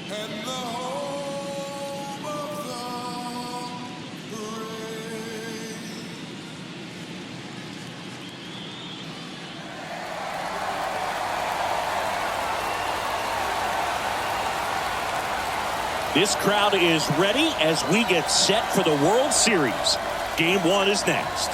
and the home of the brave. This crowd is ready as we get set for the World Series. Game 1 is next.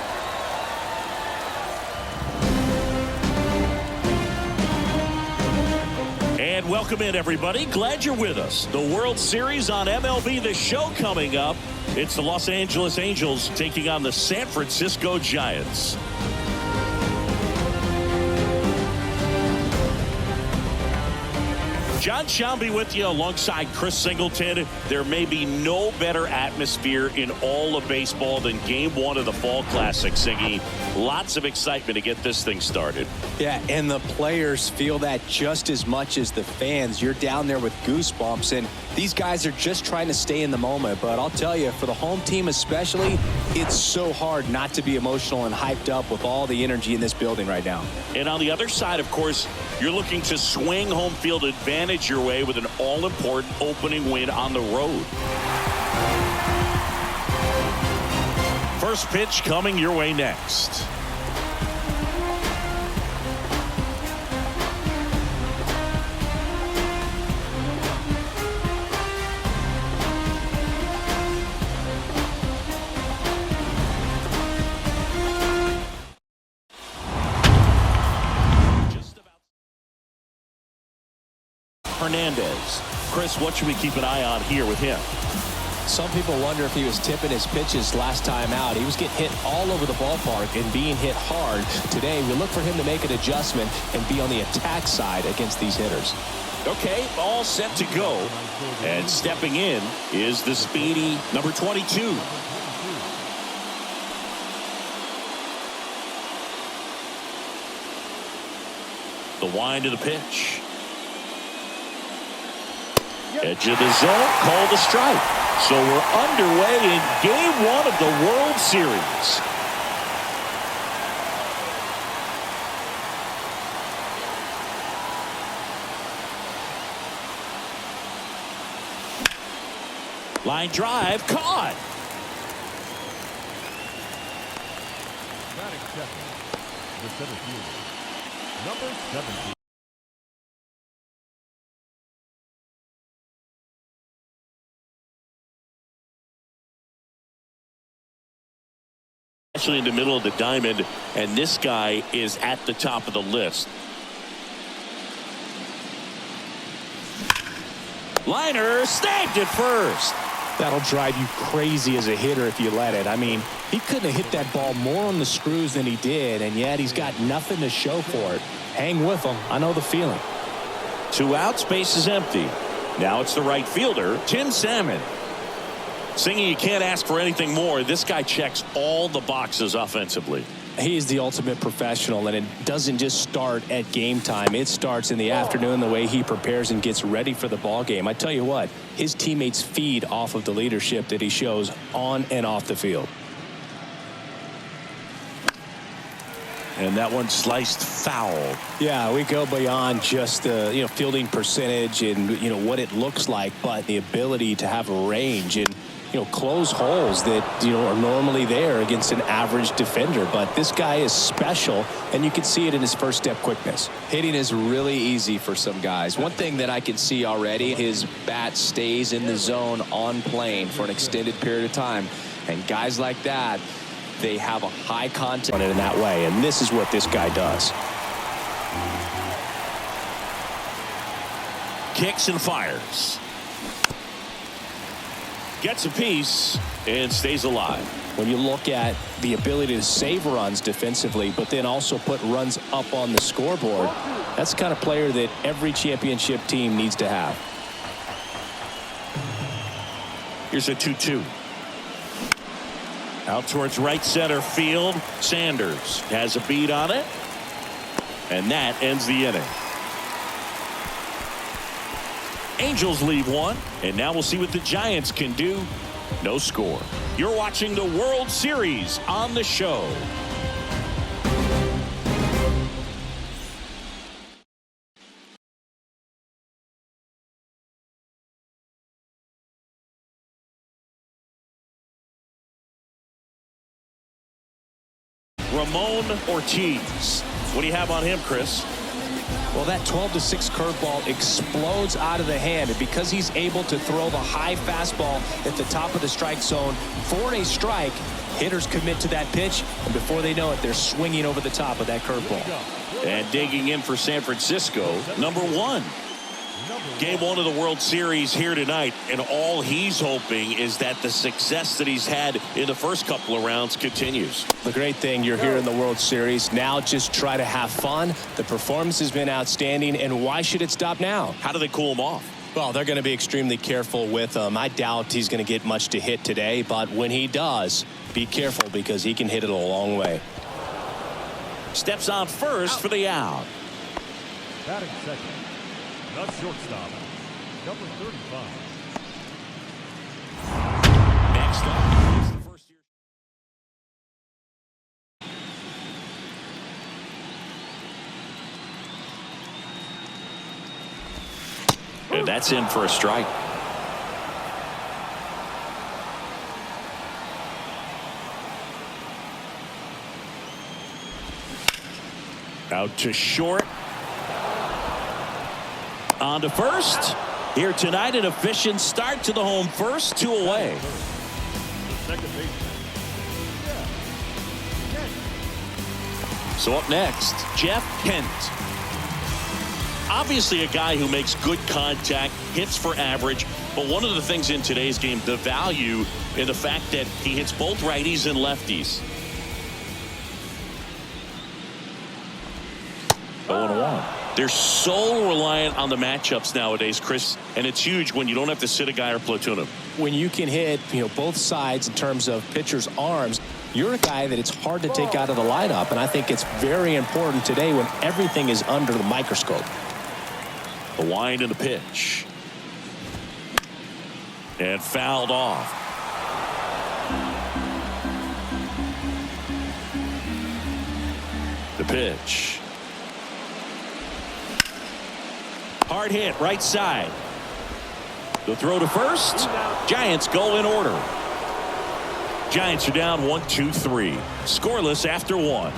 And welcome in, everybody. Glad you're with us. The World Series on MLB The Show coming up. It's the Los Angeles Angels taking on the San Francisco Giants. John Sciambi with you alongside Chris Singleton. There may be no better atmosphere in all of baseball than Game 1 of the Fall Classic, Singy. Lots of excitement to get this thing started. Yeah, and the players feel that just as much as the fans. You're down there with goosebumps, and these guys are just trying to stay in the moment. But I'll tell you, for the home team especially, it's so hard not to be emotional and hyped up with all the energy in this building right now. And on the other side, of course, you're looking to swing home field advantage your way with an all-important opening win on the road. First pitch coming your way next. Hernandez. Chris, what should we keep an eye on here with him? Some people wonder if he was tipping his pitches last time out. He was getting hit all over the ballpark and being hit hard. Today, we look for him to make an adjustment and be on the attack side against these hitters. Okay, all set to go. And stepping in is the speedy number 22. The wind of the pitch. Edge of the zone, called a strike. So we're underway in Game 1 of the World Series. Line drive, caught. Not accepted. The center fielder, number 17. Especially in the middle of the diamond, and this guy is at the top of the list. Liner snagged it first. That'll drive you crazy as a hitter if you let it. I mean, he couldn't have hit that ball more on the screws than he did, and yet he's got nothing to show for it. Hang with him. I know the feeling. 2 outs, base is empty. Now it's the right fielder, Tim Salmon. Singy, you can't ask for anything more. This guy checks all the boxes offensively. He's the ultimate professional, and it doesn't just start at game time. It starts in the afternoon, the way he prepares and gets ready for the ball game. I tell you what, his teammates feed off of the leadership that he shows on and off the field. And that one sliced foul. Yeah, we go beyond just the fielding percentage and what it looks like, but the ability to have range and close holes that are normally there against an average defender. But this guy is special, and you can see it in his first step quickness. Hitting is really easy for some guys. One thing that I can see already, his bat stays in the zone on plane for an extended period of time, and guys like that, they have a high contact on it in that way, and this is what this guy does. Kicks and fires. Gets a piece and stays alive. When you look at the ability to save runs defensively, but then also put runs up on the scoreboard, that's the kind of player that every championship team needs to have. Here's a 2-2. Out towards right center field. Sanders has a beat on it. And that ends the inning. Angels leave one, and now we'll see what the Giants can do. No score. You're watching the World Series on the show. Ramon Ortiz. What do you have on him, Chris? Well, that 12-6 curveball explodes out of the hand, and because he's able to throw the high fastball at the top of the strike zone for a strike, hitters commit to that pitch, and before they know it, they're swinging over the top of that curveball. And digging in for San Francisco, number 1. Game 1 of the World Series here tonight, and all he's hoping is that the success that he's had in the first couple of rounds continues. The great thing, you're here in the World Series. Now just try to have fun. The performance has been outstanding, and why should it stop now? How do they cool him off? Well, they're going to be extremely careful with him. I doubt he's going to get much to hit today, but when he does, be careful because he can hit it a long way. Steps on first for the out. Batting second, the shortstop, number 35. Next up is the first year. And that's in for a strike. Out to short. On to first. Here tonight, an efficient start to the home first, 2 away. The second baseman, Kent. So up next, Jeff Kent. Obviously a guy who makes good contact, hits for average, but one of the things in today's game, the value in the fact that he hits both righties and lefties. 0-1. They're so reliant on the matchups nowadays, Chris, and it's huge when you don't have to sit a guy or platoon him. When you can hit, both sides in terms of pitchers' arms, you're a guy that it's hard to take out of the lineup, and I think it's very important today when everything is under the microscope. The wind and the pitch. And fouled off. The pitch. Hard hit, right side. The throw to first. Giants go in order. Giants are down 1-2-3. Scoreless after 1.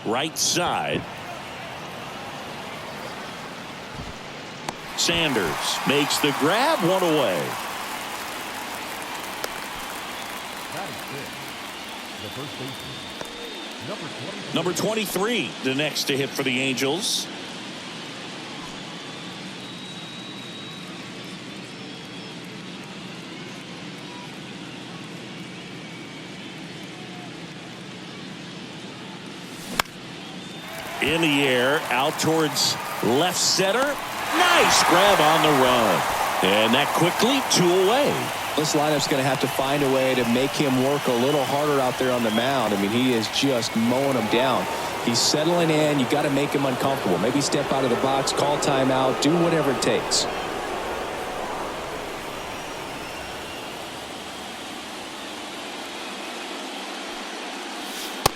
Right side. Sanders makes the grab, 1 away. Batting fifth, the first baseman, Number 23, the next to hit for the Angels. In the air, out towards left center. Nice grab on the run. And that quickly 2 away. This lineup's going to have to find a way to make him work a little harder out there on the mound. I mean, he is just mowing them down. He's settling in. You got to make him uncomfortable. Maybe step out of the box, call timeout, do whatever it takes.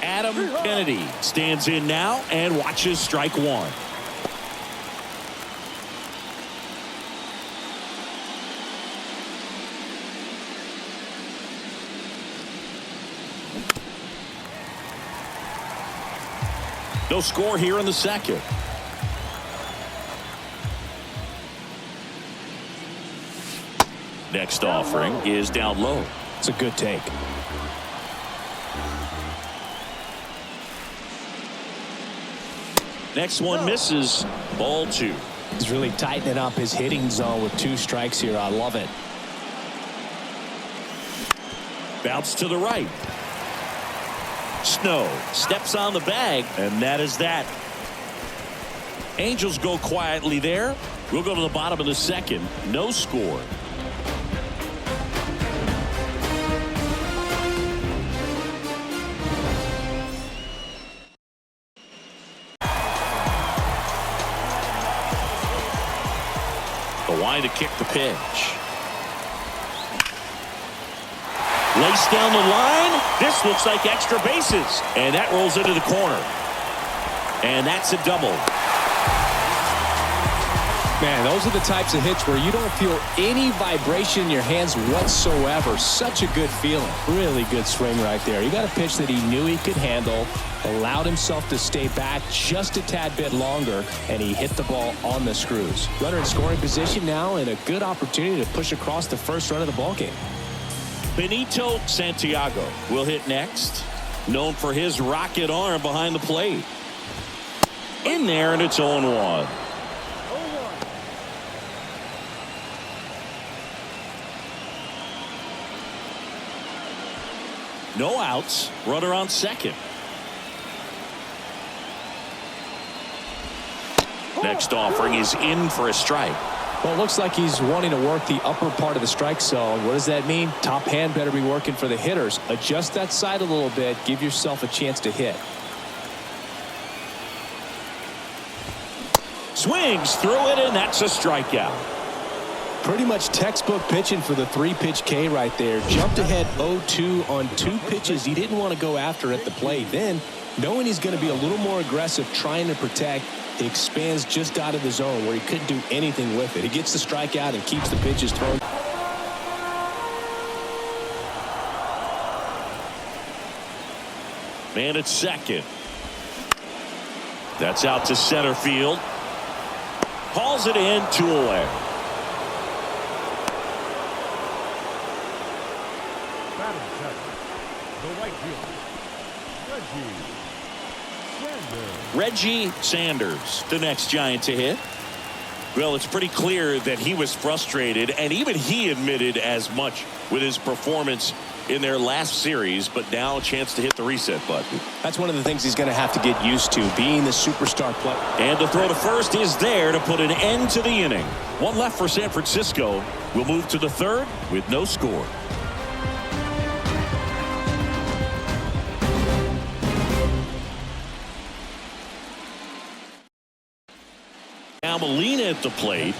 Adam Kennedy stands in now and watches strike 1. No score here in the second. Next offering is down low. It's a good take. Next one misses. Ball 2. He's really tightening up his hitting zone with 2 strikes here. I love it. Bounce to the right. Snow steps on the bag, and that is that. Angels go quietly there. We'll go to the bottom of the second. No score. trying to kick the pitch. Laced down the line. This looks like extra bases. And that rolls into the corner. And that's a double. Man, those are the types of hits where you don't feel any vibration in your hands whatsoever. Such a good feeling. Really good swing right there. You got a pitch that he knew he could handle, allowed himself to stay back just a tad bit longer, and he hit the ball on the screws. Runner in scoring position now, and a good opportunity to push across the first run of the ballgame. Benito Santiago will hit next. Known for his rocket arm behind the plate. In there, and it's 0-1. No outs. Runner on second. Next offering is in for a strike. Well, it looks like he's wanting to work the upper part of the strike zone. What does that mean? Top hand better be working for the hitters. Adjust that side a little bit. Give yourself a chance to hit. Swings through it, and that's a strikeout. Pretty much textbook pitching for the 3-pitch K right there. Jumped ahead 0-2 on 2 pitches he didn't want to go after at the plate. Then, knowing he's going to be a little more aggressive trying to protect, he expands just out of the zone where he couldn't do anything with it. He gets the strikeout and keeps the pitches thrown. Man at second. That's out to center field. Hauls it in, 2 away. Batting second, the right fielder, Reggie Sanders, the next Giant to hit. Well, it's pretty clear that he was frustrated, and even he admitted as much with his performance in their last series, but now a chance to hit the reset button. That's one of the things he's going to have to get used to, being the superstar player. And the throw to first is there to put an end to the inning. One left for San Francisco. We'll move to the third with no score. Now Molina at the plate.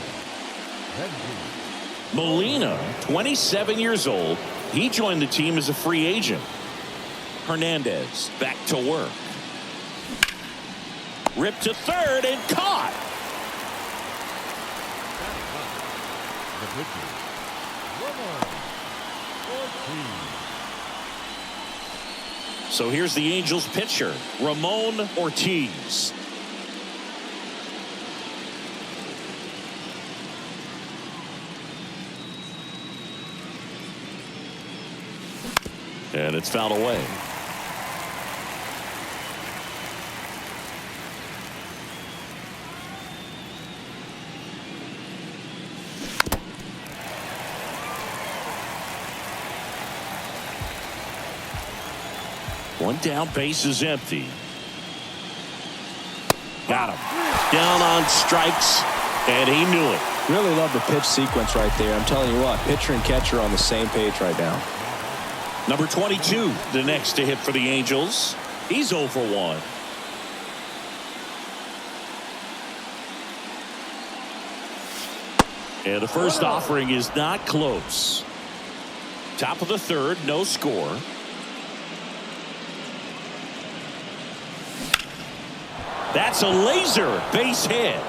Molina, 27 years old. He joined the team as a free agent. Hernandez back to work. Ripped to third and caught. So here's the Angels pitcher, Ramon Ortiz. And it's fouled away. One down, base is empty. Got him. Down on strikes, and he knew it. Really love the pitch sequence right there. I'm telling you what, pitcher and catcher on the same page right now. Number 22, the next to hit for the Angels. He's 0 for 1. And the first offering is not close. Top of the third, no score. That's a laser base hit.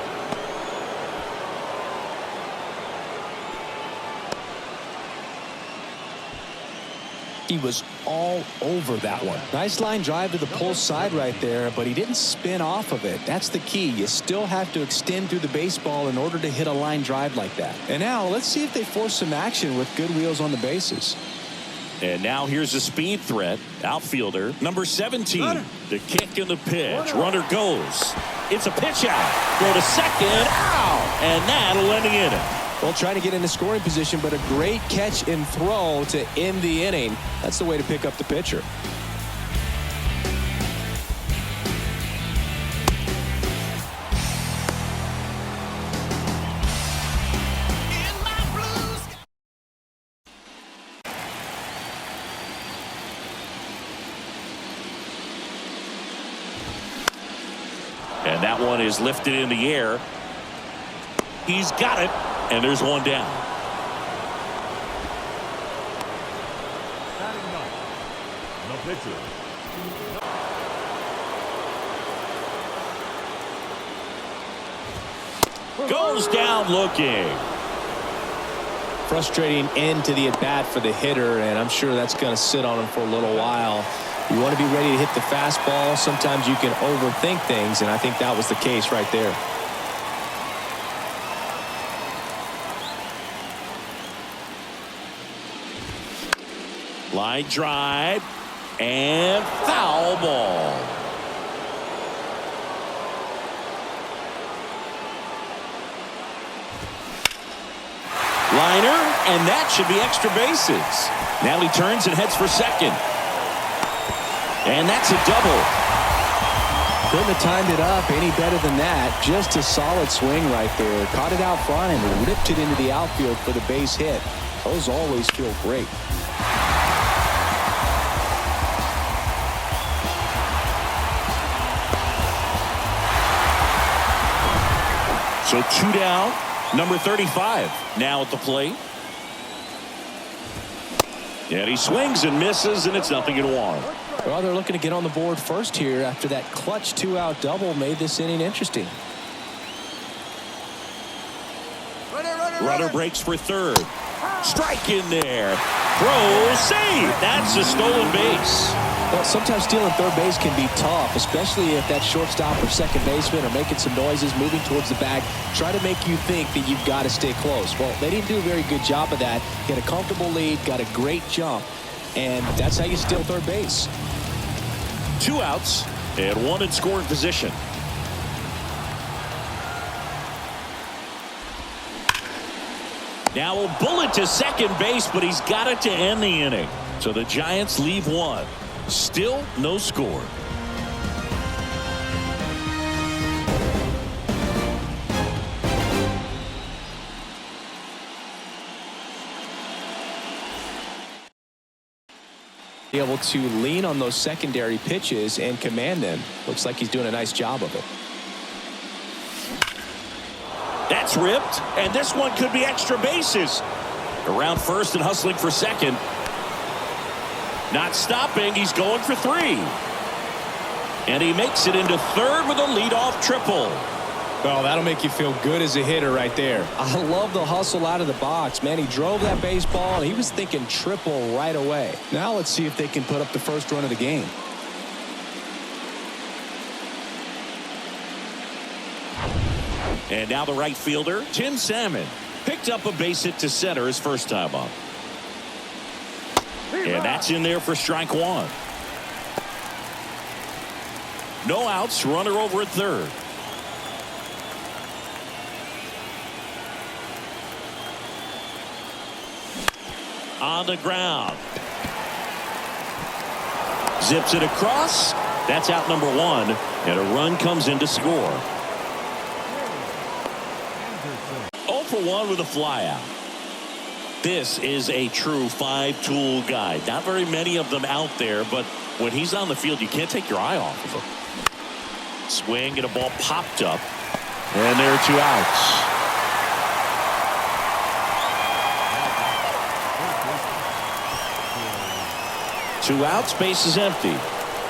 He was all over that one. Nice line drive to the pull side right there, but he didn't spin off of it. That's the key. You still have to extend through the baseball in order to hit a line drive like that. And now let's see if they force some action with good wheels on the bases. And now here's a speed threat. Outfielder number 17. The kick and the pitch. Runner goes. It's a pitch out. Throw to second. Out. And that'll end the inning. Well, trying to get into scoring position, but a great catch and throw to end the inning. That's the way to pick up the pitcher. And that one is lifted in the air. He's got it. And there's one down. Batting ninth, the pitcher. Goes down looking. Frustrating end to the at-bat for the hitter, and I'm sure that's going to sit on him for a little while. You want to be ready to hit the fastball. Sometimes you can overthink things, and I think that was the case right there. Line drive and foul ball. Liner, and that should be extra bases. Now he turns and heads for second. And that's a double. Couldn't have timed it up any better than that. Just a solid swing right there. Caught it out front and ripped it into the outfield for the base hit. Those always feel great. So 2 down. Number 35 now at the plate. And he swings and misses, and it's 0-1. Well, they're looking to get on the board first here after that clutch 2-out double made this inning interesting. Runner breaks for third. Strike in there. Throw, save. That's a stolen base. Well, sometimes stealing third base can be tough, especially if that shortstop or second baseman are making some noises, moving towards the bag, try to make you think that you've got to stay close. Well, they didn't do a very good job of that. Get a comfortable lead, got a great jump, and that's how you steal third base. 2 outs and 1 in scoring position. Now a bullet to second base, but he's got it to end the inning. So the Giants leave 1. Still no score. Be able to lean on those secondary pitches and command them. Looks like he's doing a nice job of it. That's ripped, and this one could be extra bases. Around first and hustling for second. Not stopping, he's going for 3. And he makes it into third with a leadoff triple. Well, that'll make you feel good as a hitter right there. I love the hustle out of the box, man. He drove that baseball, and he was thinking triple right away. Now let's see if they can put up the first run of the game. And now the right fielder, Tim Salmon, picked up a base hit to center his first time up. And that's in there for strike 1. No outs, runner over at third. On the ground. Zips it across. That's out number 1. And a run comes in to score. 0 for 1 with a flyout. This is a true 5-tool guy. Not very many of them out there, but when he's on the field, you can't take your eye off of him. Swing and a ball popped up. And there are 2 outs. Two outs, base is empty.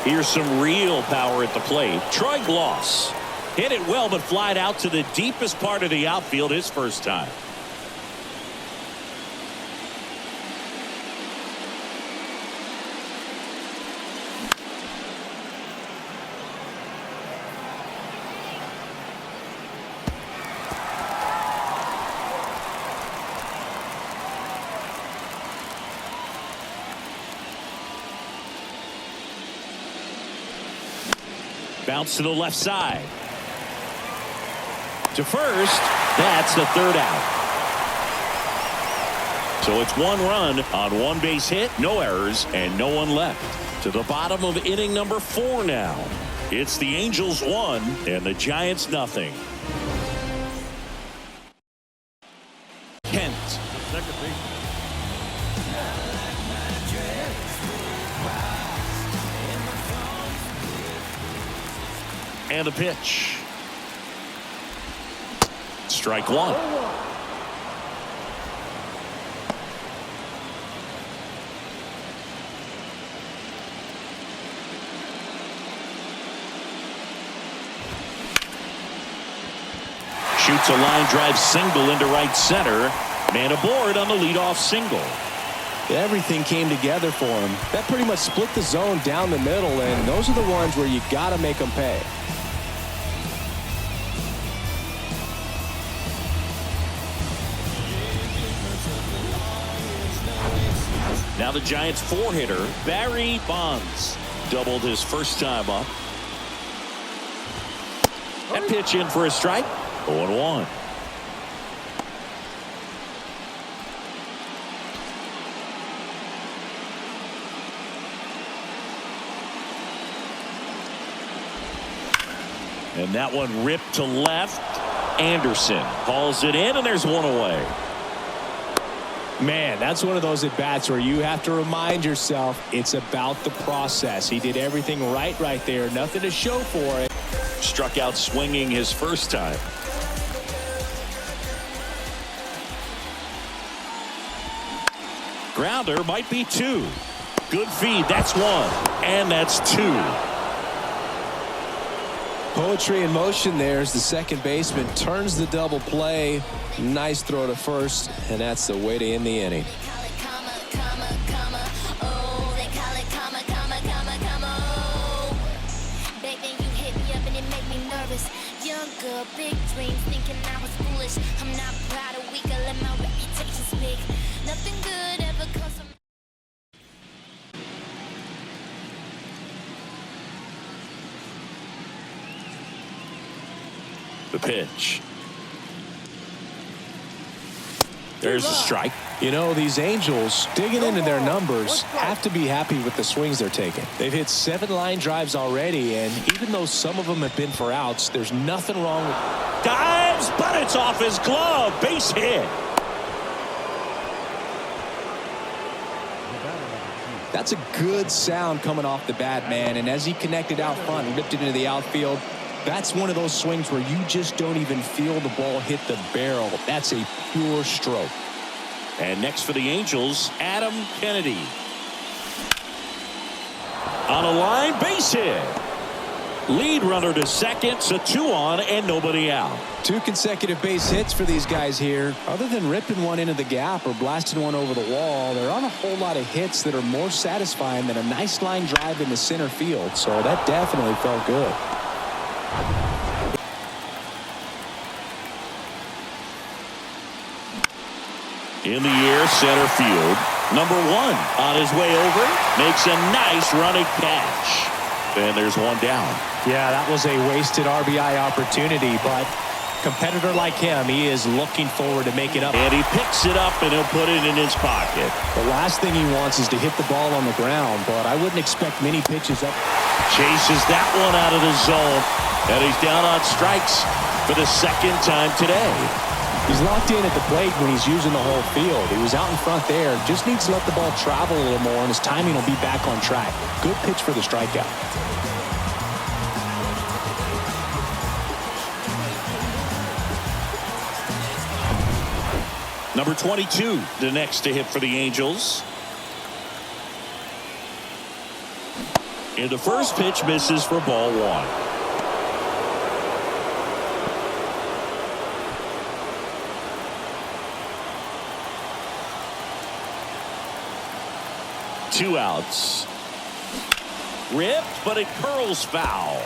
Here's some real power at the plate. Troy Gloss hit it well, but flied out to the deepest part of the outfield his first time. Bounce to the left side. To first. That's the 3rd out. So it's 1 run on 1 base hit, no errors, and no one left. To the bottom of inning number 4 now. It's the Angels 1 and the Giants nothing. Kent. Second base. And a pitch. Strike 1. shoots a line drive single into right center. Man aboard on the leadoff single. Everything came together for him. That pretty much split the zone down the middle, and those are the ones where you got to make them pay. Now the Giants' four-hitter, Barry Bonds, doubled his first time up. That pitch in for a strike. 0-1. And that one ripped to left. Anderson hauls it in, and there's one away. Man, that's one of those at-bats where you have to remind yourself it's about the process. He did everything right there. Nothing to show for it. Struck out swinging his first time. Grounder might be two. Good feed. That's one. And that's two. Poetry in motion there as the second baseman turns the double play. Nice throw to first, and that's the way to end the inning. Younger, big dreams, thinking I was foolish. I'm not proud of weak, I let my reputation speak. Nothing good ever comes from. The pitch. There's a strike. You know, these Angels, digging into their numbers, have to be happy with the swings they're taking. They've hit 7 line drives already, and even though some of them have been for outs, there's nothing wrong with... Dives, but it's off his glove. Base hit. That's a good sound coming off the bat, man. And as he connected out front and ripped it into the outfield, that's one of those swings where you just don't even feel the ball hit the barrel. That's a pure stroke. And next for the Angels, Adam Kennedy. On a line, base hit. Lead runner to second, so 2 on and nobody out. 2 consecutive base hits for these guys here. Other than ripping one into the gap or blasting one over the wall, there aren't a whole lot of hits that are more satisfying than a nice line drive into center field. So that definitely felt good. In the air, center field. Number 1 on his way over. Makes a nice running catch. And there's one down. Yeah, that was a wasted RBI opportunity, but competitor like him, he is looking forward to make it up. And he picks it up and he'll put it in his pocket. The last thing he wants is to hit the ball on the ground, but I wouldn't expect many pitches up. Chases that one out of the zone. And he's down on strikes for the second time today. He's locked in at the plate when he's using the whole field. He was out in front there. Just needs to let the ball travel a little more, and his timing will be back on track. Good pitch for the strikeout. Number 22, the next to hit for the Angels. And the first pitch misses for ball 1. Two outs. Ripped, but it curls foul.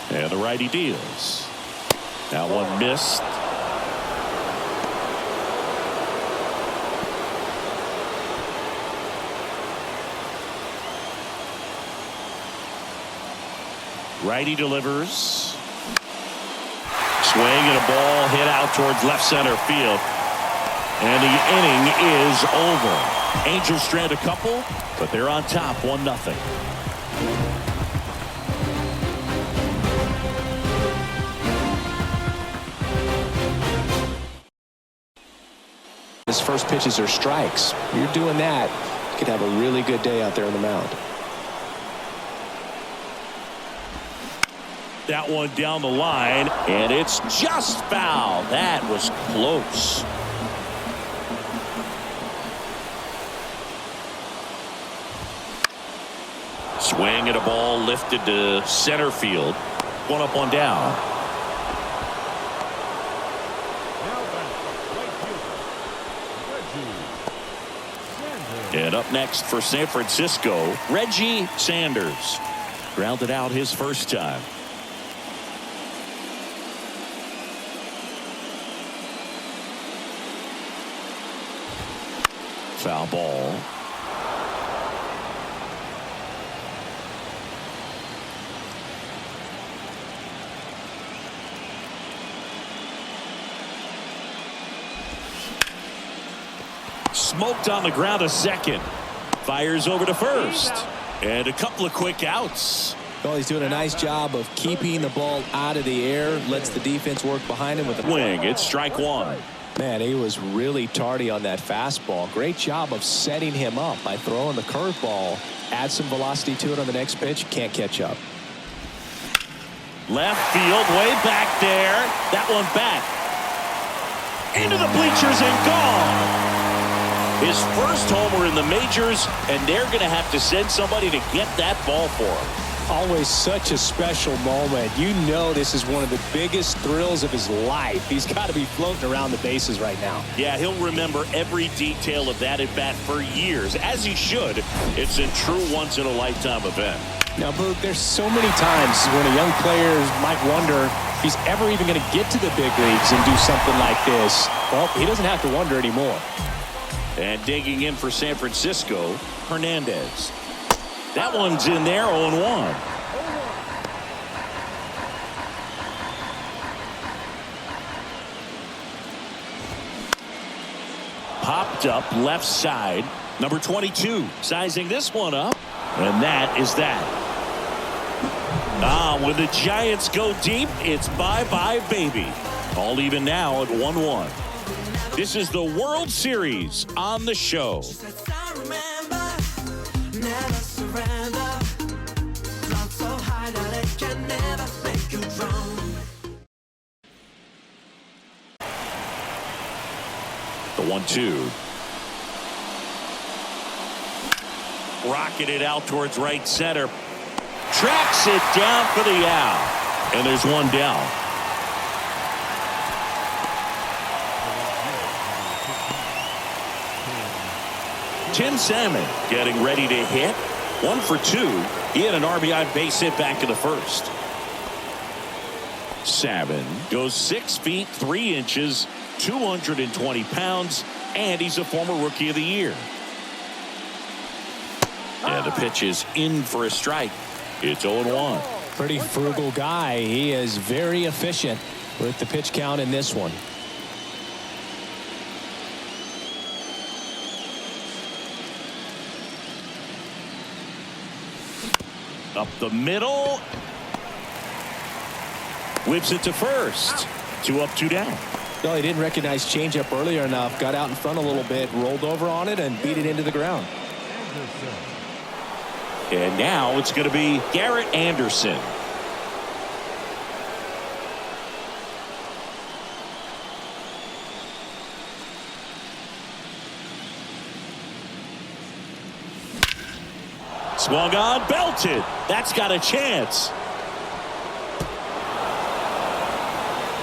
And the righty deals. That one missed. Righty delivers. Swing and a ball hit out towards left center field. And the inning is over. Angels strand a couple, but they're on top 1-0. His first pitches are strikes. You're doing that, you could have a really good day out there on the mound. That one down the line, and it's just foul. That was close. Swing and a ball lifted to center field. One up, one down. Now back, right fielder, Reggie Sanders. And up next for San Francisco, Reggie Sanders. Grounded out his first time. Foul ball. Smoked on the ground a second. Fires over to first. And a couple of quick outs. Well, he's doing a nice job of keeping the ball out of the air. Lets the defense work behind him with the Wing. It's strike one. Man, he was really tardy on that fastball. Great job of setting him up by throwing the curveball. Add some velocity to it on the next pitch. Can't catch up. Left field, way back there. That one back. Into the bleachers and gone. His first homer in the majors, and they're going to have to send somebody to get that ball for him. Always such a special moment. You know this is one of the biggest thrills of his life. He's got to be floating around the bases right now. Yeah, he'll remember every detail of that at bat for years, as he should. It's a true once-in-a-lifetime event. Now, Boog, there's so many times when a young player might wonder if he's ever even going to get to the big leagues and do something like this. Well, he doesn't have to wonder anymore. And digging in for San Francisco, Hernandez. That one's in there, 0-1. Popped up left side. Number 22 sizing this one up. And that is that. When the Giants go deep, it's bye-bye, baby. All even now at 1-1. This is the World Series on the show. The 1-2. Rocketed out towards right center. Tracks it down for the out. And there's one down. Tim Salmon getting ready to hit. 1 for 2. He had an RBI base hit back in the first. Salmon goes 6 feet 3 inches, 220 pounds, and he's a former Rookie of the Year. And the pitch is in for a strike. It's 0-1. Pretty frugal guy. He is very efficient with the pitch count in this one. Up the middle. Whips it to first. 2 up, 2 down. No, he didn't recognize changeup earlier enough. Got out in front a little bit, rolled over on it, and beat it into the ground. And now it's going to be Garrett Anderson. Swung on, belted. That's got a chance.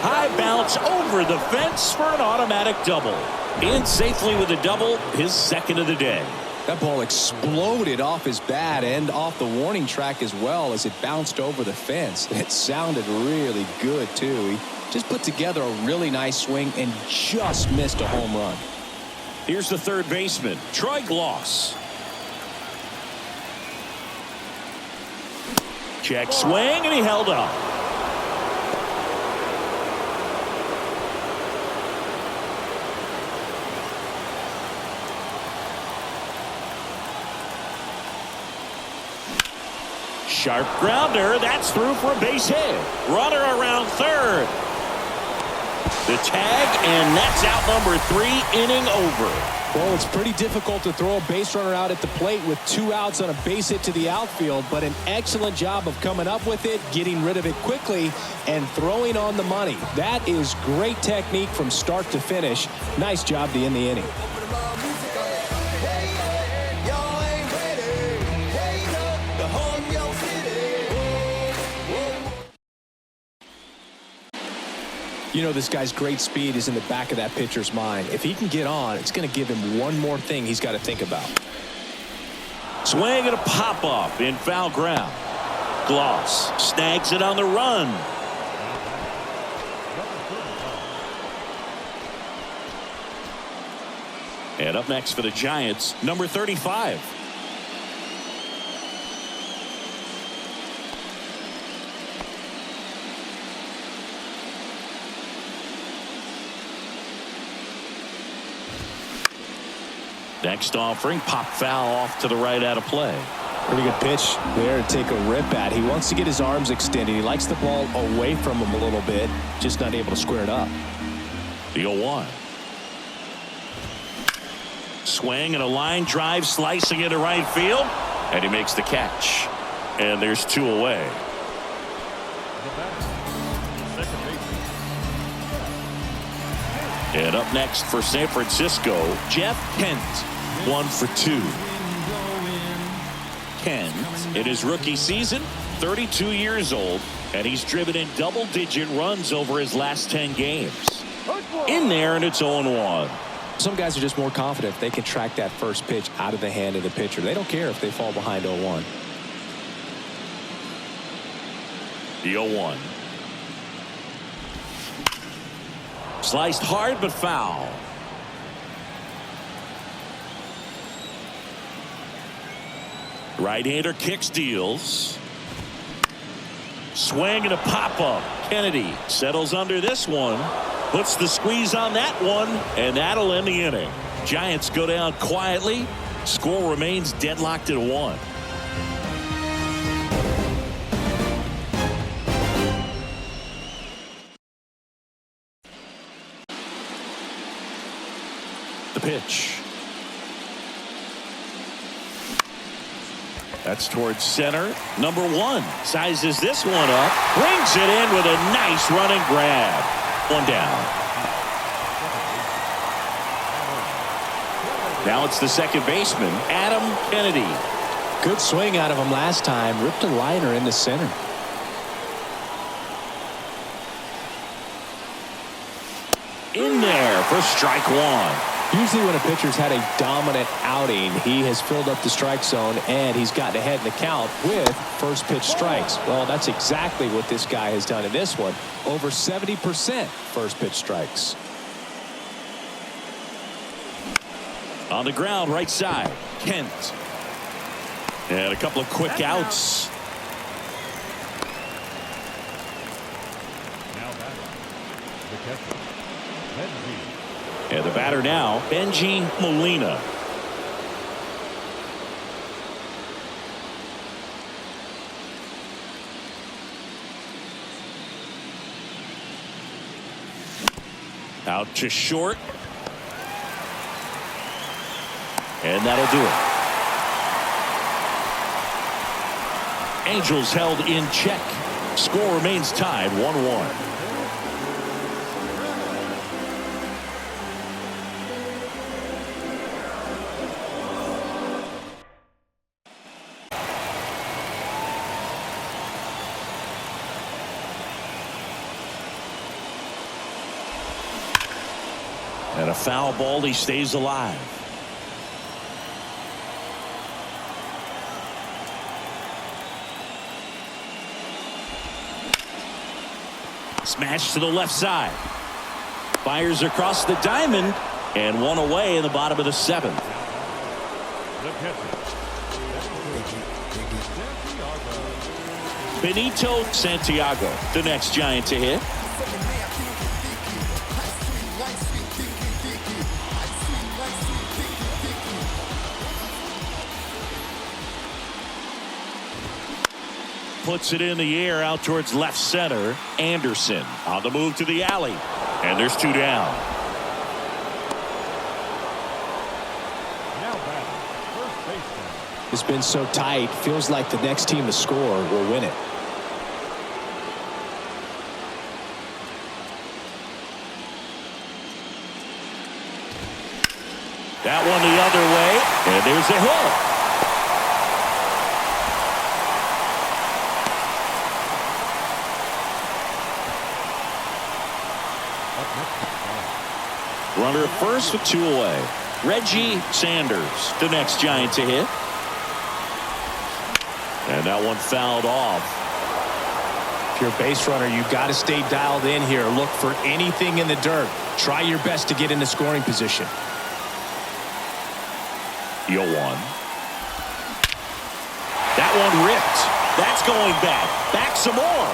High bounce over the fence for an automatic double. In safely with a double, his second of the day. That ball exploded off his bat and off the warning track as well as it bounced over the fence. It sounded really good, too. He just put together a really nice swing and just missed a home run. Here's the third baseman, Troy Gloss. Check swing, and he held up. Sharp grounder. That's through for a base hit. Runner around third. The tag, and that's out number 3, inning over. Well, it's pretty difficult to throw a base runner out at the plate with 2 outs on a base hit to the outfield, but an excellent job of coming up with it, getting rid of it quickly, and throwing on the money. That is great technique from start to finish. Nice job to end the inning. The whole You know, this guy's great speed is in the back of that pitcher's mind. If he can get on, it's going to give him one more thing he's got to think about. Swing and a pop-up in foul ground. Gloss snags it on the run. And up next for the Giants, number 35. Next offering, pop foul off to the right out of play. Pretty good pitch there to take a rip at. He wants to get his arms extended. He likes the ball away from him a little bit, just not able to square it up. The 0-1. Swing and a line drive slicing into right field, and he makes the catch. And there's 2 away. And up next for San Francisco, Jeff Kent, 1 for 2. Kent, in his rookie season, 32 years old, and he's driven in double-digit runs over his last 10 games. In there, and it's 0-1. Some guys are just more confident if they can track that first pitch out of the hand of the pitcher. They don't care if they fall behind 0-1. The 0-1. Sliced hard but foul. Right-hander kicks, deals. Swing and a pop-up. Kennedy settles under this one. Puts the squeeze on that one, and that'll end the inning. Giants go down quietly. Score remains deadlocked at 1. The pitch. That's towards center. Number 1 sizes this one up. Brings it in with a nice running grab. 1 down. Now it's the second baseman, Adam Kennedy. Good swing out of him last time. Ripped a liner in the center. In there for strike 1. Usually when a pitcher's had a dominant outing, he has filled up the strike zone and he's gotten ahead in the count with first pitch strikes. Well, that's exactly what this guy has done in this one. Over 70% first pitch strikes. On the ground, right side, Kent. And a couple of quick outs. Now batting, the catcher, Benji. And the batter now, Benji Molina. Out to short. And that'll do it. Angels held in check. Score remains tied 1-1. And a foul ball, he stays alive. Smash to the left side. Fires across the diamond. And 1 away in the bottom of the 7th. The catcher, Benito Santiago, the next Giant to hit. Puts it in the air out towards left center. Anderson on the move to the alley. And there's 2 down. now batting, first baseman. It's been so tight. Feels like the next team to score will win it. That one the other way. And there's a hit. Runner at first with 2 away. Reggie Sanders, the next Giant to hit. And that one fouled off. If you're a base runner, you've got to stay dialed in here. Look for anything in the dirt. Try your best to get into scoring position. 0-1. That one ripped. That's going back. Back some more.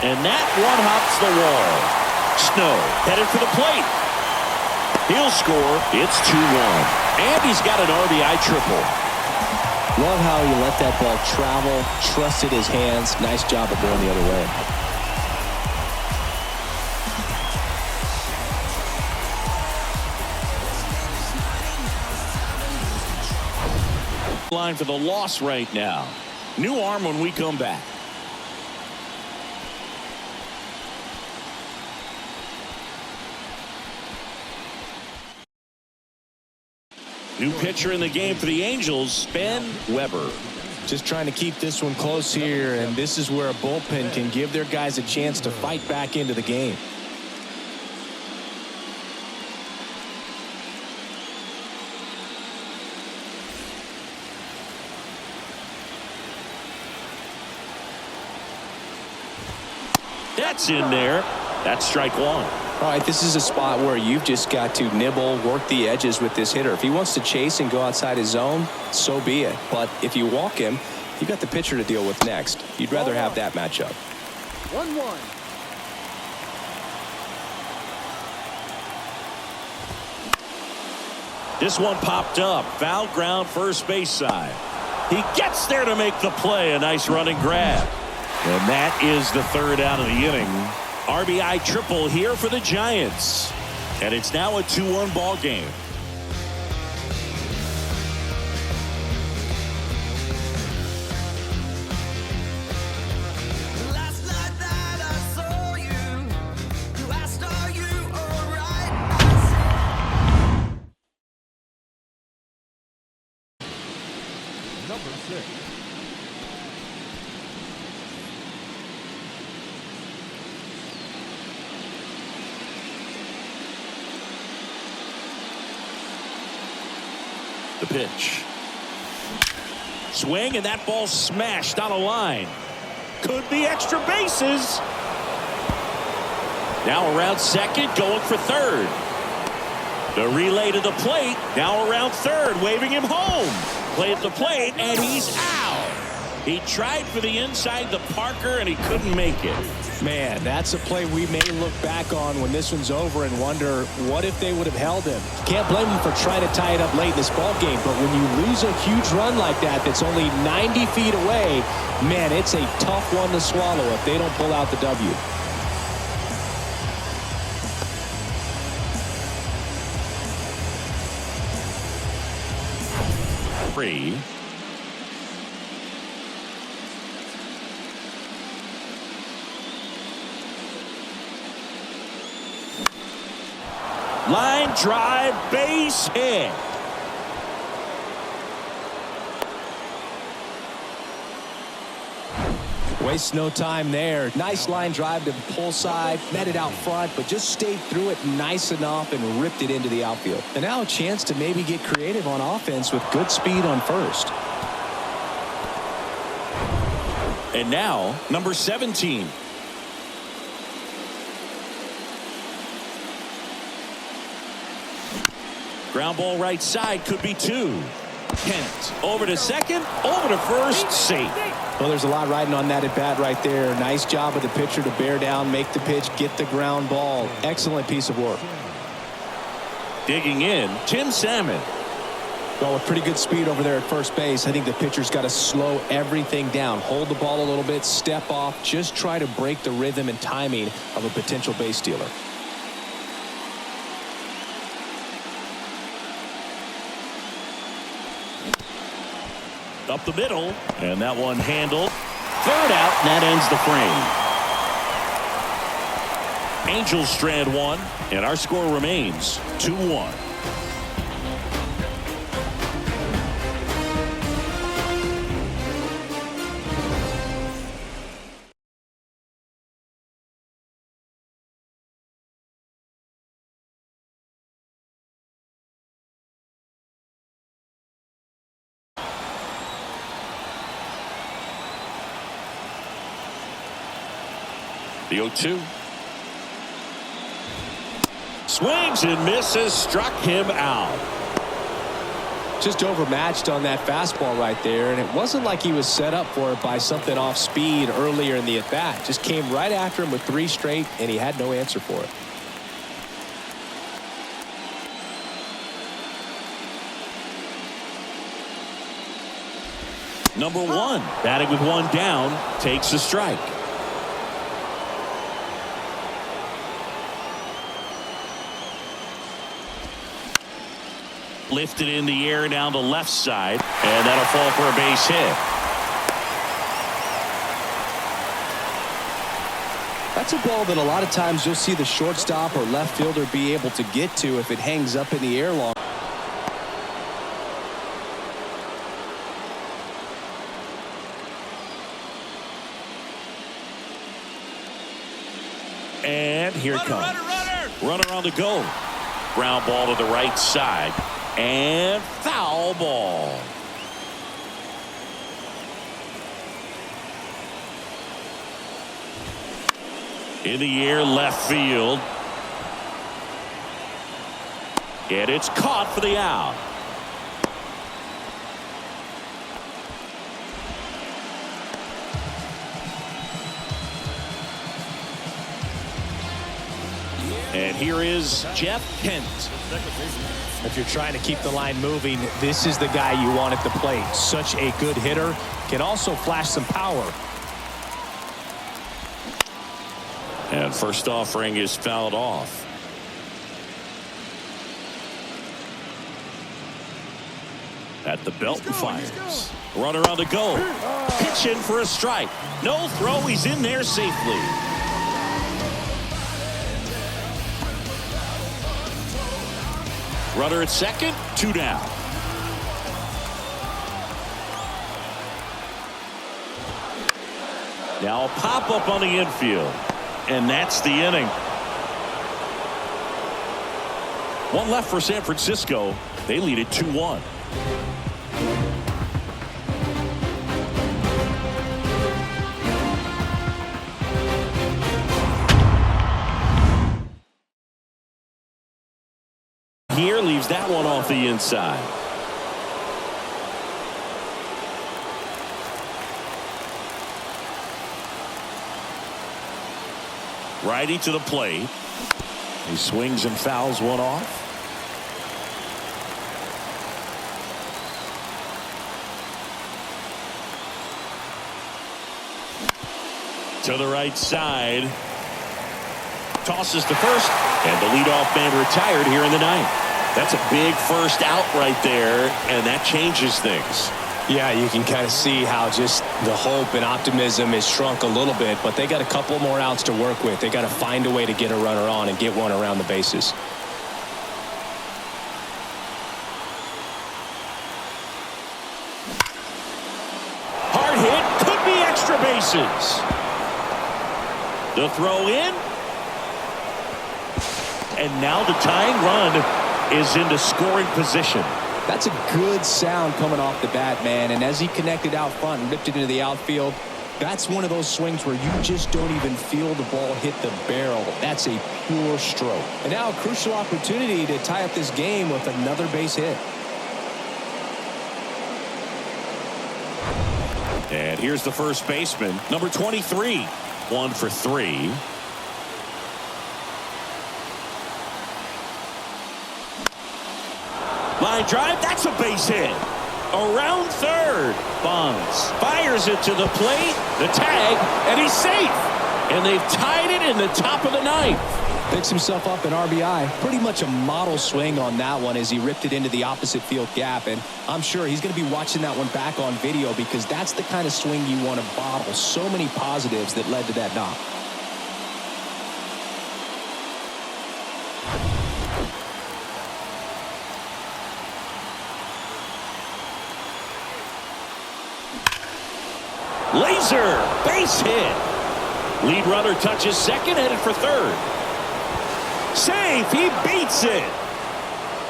And that one hops the wall. Snow headed for the plate. He'll score. It's 2-1. And he's got an RBI triple. Love how he let that ball travel, trusted his hands. Nice job of going the other way. Line for the loss right now. New arm when we come back. New pitcher in the game for the Angels, Ben Weber. Just trying to keep this one close here, and this is where a bullpen can give their guys a chance to fight back into the game. That's in there. That's strike 1. All right, this is a spot where you've just got to nibble, work the edges with this hitter. If he wants to chase and go outside his zone, so be it. But if you walk him, you've got the pitcher to deal with next. You'd rather have that matchup. 1-1. This one popped up. Foul ground first base side. He gets there to make the play. A nice running grab. And that is the 3rd out of the inning. RBI triple here for the Giants. And it's now a 2-1 ball game. Last night that I saw you, you asked, are you alright? Number 6. The pitch. Swing, and that ball smashed on a line. Could be extra bases. Now around second, going for third. The relay to the plate. Now around third, waving him home. Play at the plate, and he's out. He tried for the inside the Parker, and he couldn't make it. Man, that's a play we may look back on when this one's over and wonder, what if they would have held him? Can't blame him for trying to tie it up late in this ball game, but when you lose a huge run like that that's only 90 feet away, man, it's a tough one to swallow if they don't pull out the W. Free. Line drive, base hit. Waste no time there. Nice line drive to the pull side, met it out front, but just stayed through it nice enough and ripped it into the outfield. And now a chance to maybe get creative on offense with good speed on first. And now, number 17. Ground ball right side, could be 2. Kent over to second, over to first, safe. Well, there's a lot riding on that at bat right there. Nice job of the pitcher to bear down, make the pitch, get the ground ball. Excellent piece of work. Digging in, Tim Salmon. Well, with pretty good speed over there at first base, I think the pitcher's got to slow everything down. Hold the ball a little bit, step off, just try to break the rhythm and timing of a potential base stealer. Up the middle, and that one handled. 3rd out, and that ends the frame. Angels strand 1, and our score remains 2-1. The 0-2. Swings and misses, struck him out. Just overmatched on that fastball right there, and it wasn't like he was set up for it by something off speed earlier in the at-bat. Just came right after him with 3 straight, and he had no answer for it. Number 1, batting with 1 down, takes a strike. Lifted in the air down the left side, and that'll fall for a base hit. That's a ball that a lot of times you'll see the shortstop or left fielder be able to get to if it hangs up in the air long. And here it comes. Runner on the go. Ground ball to the right side. And foul ball. In the air, left field. And it's caught for the out. And here is Jeff Kent. If you're trying to keep the line moving, this is the guy you want at the plate. Such a good hitter. Can also flash some power. And first offering is fouled off. At the belt and fires. Runner on the go. Pitch in for a strike. No throw. He's in there safely. Runner at second. 2 down. Now a pop up on the infield. And that's the inning. 1 left for San Francisco. They lead it 2-1. Here leaves that one off the inside. Righty to the plate. He swings and fouls one off. To the right side. Tosses to first. And the leadoff man retired here in the 9th. That's a big first out right there, and that changes things. Yeah, you can kind of see how just the hope and optimism is shrunk a little bit, but they got a couple more outs to work with. They got to find a way to get a runner on and get one around the bases. Hard hit, could be extra bases. The throw in. And now the tying run is into scoring position. That's a good sound coming off the bat, man. And as he connected out front and ripped it into the outfield, that's one of those swings where you just don't even feel the ball hit the barrel. That's a pure stroke. And now a crucial opportunity to tie up this game with another base hit. And here's the first baseman, number 23. 1 for 3. Line drive, that's a base hit. Around third. Bonds fires it to the plate, the tag, and he's safe. And they've tied it in the top of the 9th. Picks himself up an RBI. Pretty much a model swing on that one as he ripped it into the opposite field gap. And I'm sure he's going to be watching that one back on video because that's the kind of swing you want to bottle. So many positives that led to that knock. Laser, base hit. Lead runner touches second, headed for third. Safe, he beats it.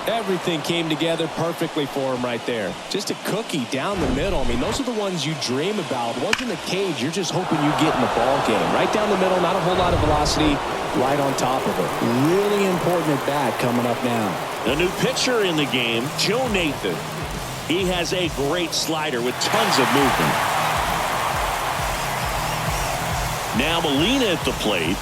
Everything came together perfectly for him right there. Just a cookie down the middle. I mean, those are the ones you dream about. Once in the cage, you're just hoping you get in the ball game. Right down the middle, not a whole lot of velocity, right on top of it. Really important at bat coming up now. A new pitcher in the game, Joe Nathan. He has a great slider with tons of movement. Now Molina at the plate.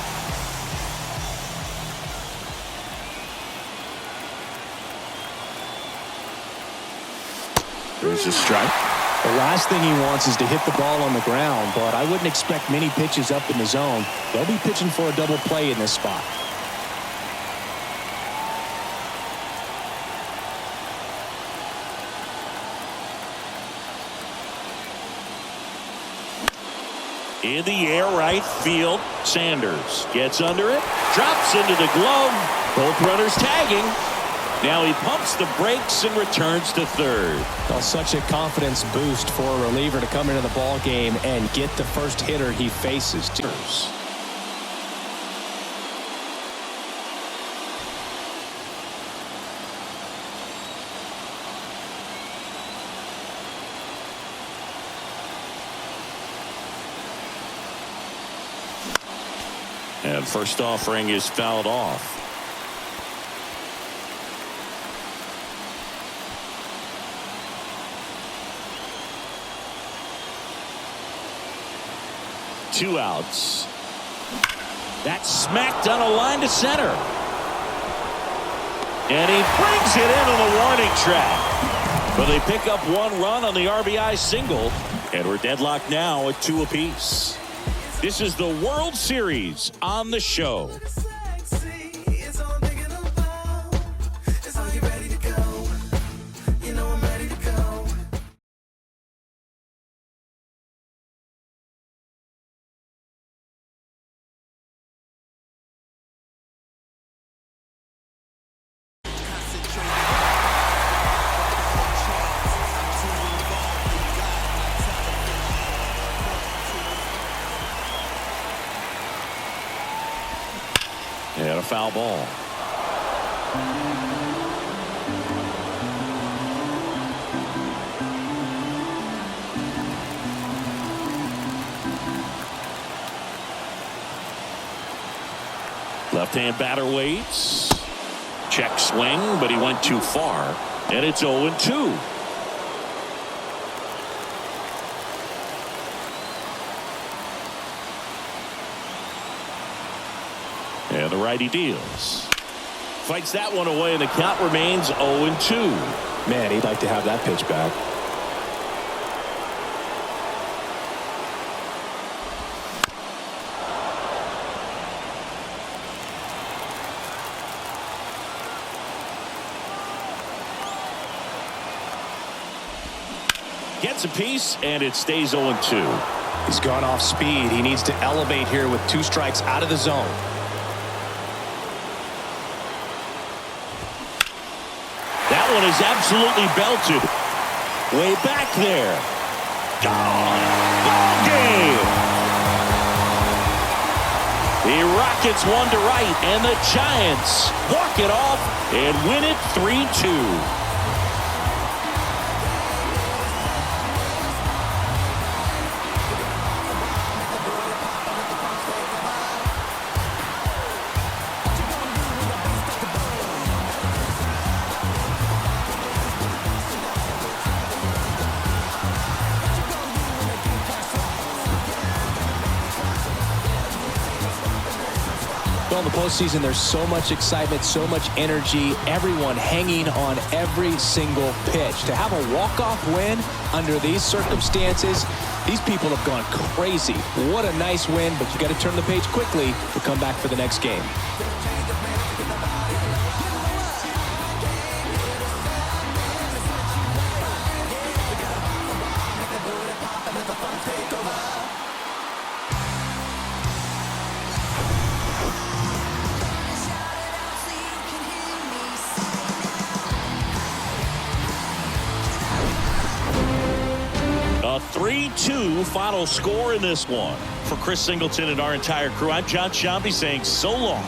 There's a strike. The last thing he wants is to hit the ball on the ground, but I wouldn't expect many pitches up in the zone. They'll be pitching for a double play in this spot. In the air, right field. Sanders gets under it, drops into the glove. Both runners tagging. Now he pumps the brakes and returns to third. Well, such a confidence boost for a reliever to come into the ball game and get the first hitter he faces. And first offering is fouled off. Two outs. That's smacked on a line to center. And he brings it into the warning track. But they pick up one run on the RBI single. And we're deadlocked now at 2 apiece. This is the World Series on the show. And a foul ball. Left-hand batter waits. Check swing, but he went too far. And it's 0-2. And the righty deals. Fights that one away, and the count remains 0-2. Man, he'd like to have that pitch back. Gets a piece, and it stays 0-2. He's gone off speed. He needs to elevate here with 2 strikes out of the zone. That one is absolutely belted. Way back there. Gone. Ball game. The Rockets one to right, and the Giants walk it off and win it 3-2. Well, in the postseason, there's so much excitement, so much energy, everyone hanging on every single pitch. To have a walk-off win under these circumstances, these people have gone crazy. What a nice win, but you got to turn the page quickly to come back for the next game. A 3-2 final score in this one. For Chris Singleton and our entire crew, I'm John Shambi saying so long.